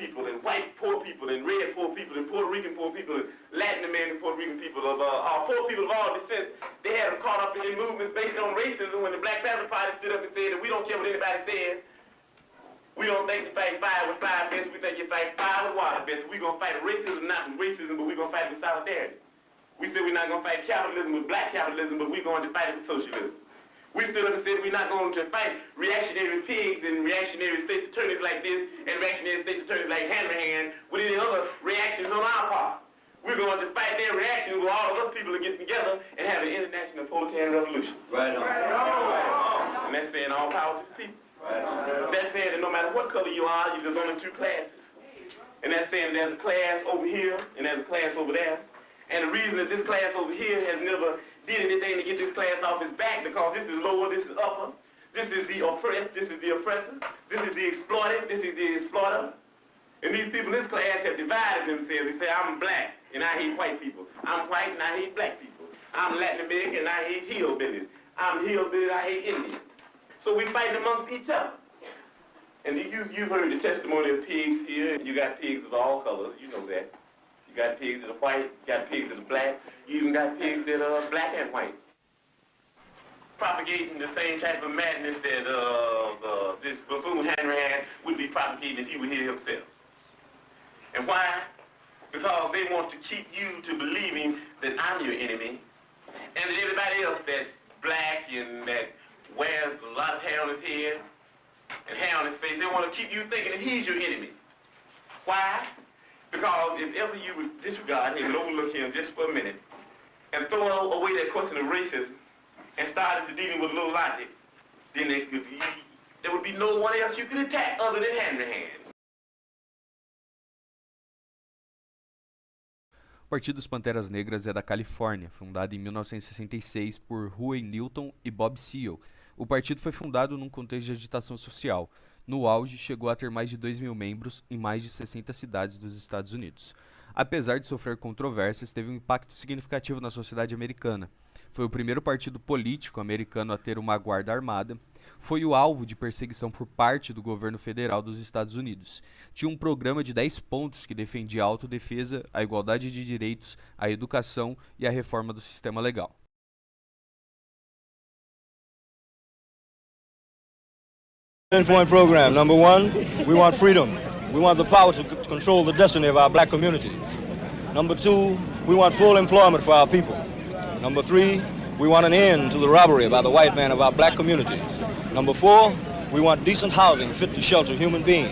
people and white poor people and red poor people and Puerto Rican poor people and Latin American Puerto Rican people of poor people of all descents. They had them caught up in movements based on racism when the Black Panther Party stood up and said that we don't care what anybody says. We don't think you fight fire with fire best, we think you fight fire with water best. We're going to fight racism, not with racism, but we're going to fight with solidarity. We said we're not going to fight capitalism with black capitalism, but we're going to fight it with socialism. We stood up and said we're not going to fight reactionary pigs and reactionary state's attorneys like this and reactionary state's attorneys like Hanrahan with any other reactions on our part. We're going to fight their reactions with all of us people to get together and have an international proletarian revolution. Right on. Right on. And that's saying all power to the people. Right on. That's saying that no matter what color you are, there's only two classes. And that's saying there's a class over here and there's a class over there. And the reason that this class over here has never did anything to get this class off its back, because this is lower, this is upper, this is the oppressed, this is the oppressor, this is the exploited, this is the exploiter. And these people in this class have divided themselves. They say, I'm black and I hate white people. I'm white and I hate black people. I'm Latin American and I hate hillbillies. I'm hillbilly and I hate Indians. So we fight amongst each other. And you've heard the testimony of pigs here. You got pigs of all colors, you know that. You got pigs that are white, you got pigs that are black, you even got pigs that are black and white. Propagating the same type of madness that this buffoon Hanrahan would be propagating if he were here himself. And why? Because they want to keep you to believing that I'm your enemy, and that everybody else that's black and that wears a lot of hair on his head and hair on his face, they want to keep you thinking that he's your enemy. Why? Because if ever you would disregard him and overlook him just for a minute and throw away that question of racism and started to dealing with a little logic, then there would be no one else you could attack other than hand-to-hand. O Partido dos Panteras Negras é da Califórnia, fundado em 1966 por Huey Newton e Bob Seale. O partido foi fundado num contexto de agitação social. No auge, chegou a ter mais de 2.000 membros em mais de 60 cidades dos Estados Unidos. Apesar de sofrer controvérsias, teve um impacto significativo na sociedade americana. Foi o primeiro partido político americano a ter uma guarda armada. Foi o alvo de perseguição por parte do governo federal dos Estados Unidos. Tinha um programa de 10 pontos que defendia a autodefesa, a igualdade de direitos, a educação e a reforma do sistema legal. 10-point program. Number one, we want freedom. We want the power to control the destiny of our black communities. Number two, we want full employment for our people. Number three, we want an end to the robbery by the white man of our black communities. Number four, we want decent housing fit to shelter human beings.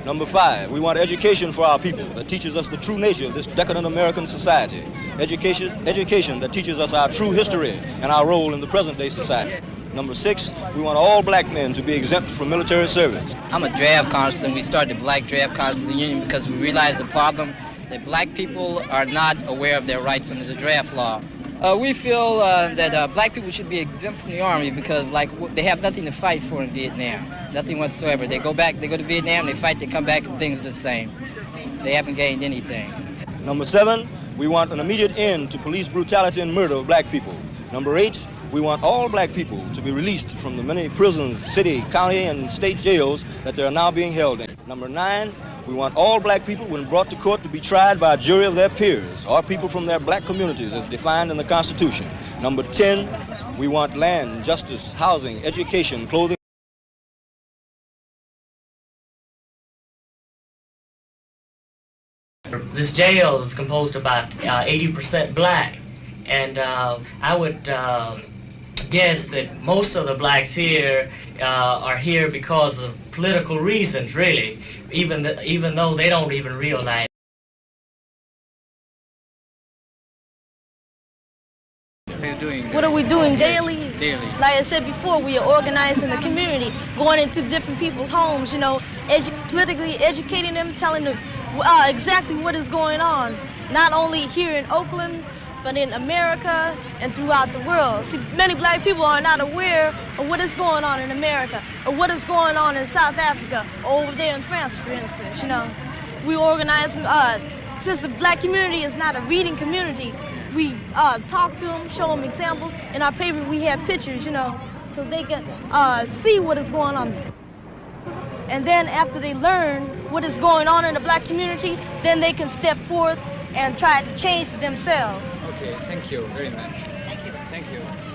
Number five, we want education for our people that teaches us the true nature of this decadent American society. Education that teaches us our true history and our role in the present-day society. Number six, we want all black men to be exempt from military service. I'm a draft counselor, and we started the Black Draft Counselor Union because we realized the problem that black people are not aware of their rights under the draft law. We feel that black people should be exempt from the army because, they have nothing to fight for in Vietnam, nothing whatsoever. They go to Vietnam, they fight, they come back, and things are the same. They haven't gained anything. Number seven, we want an immediate end to police brutality and murder of black people. Number eight, we want all black people to be released from the many prisons, city, county, and state jails that they are now being held in. Number nine, we want all black people, when brought to court, to be tried by a jury of their peers or people from their black communities as defined in the Constitution. Number 10, we want land, justice, housing, education, clothing. This jail is composed of about 80% black, and I would guess that most of the blacks here are here because of political reasons, really, even though they don't even realize. What are we doing daily? Like I said before, we are organizing the community, going into different people's homes, politically educating them, telling them exactly what is going on, not only here in Oakland, but in America and throughout the world. See, many black people are not aware of what is going on in America, or what is going on in South Africa, or over there in France, for instance, We organize, since the black community is not a reading community, we talk to them, show them examples. In our paper, we have pictures, so they can see what is going on. And then after they learn what is going on in the black community, then they can step forth and try to change themselves. Okay, thank you very much. Thank you. Thank you.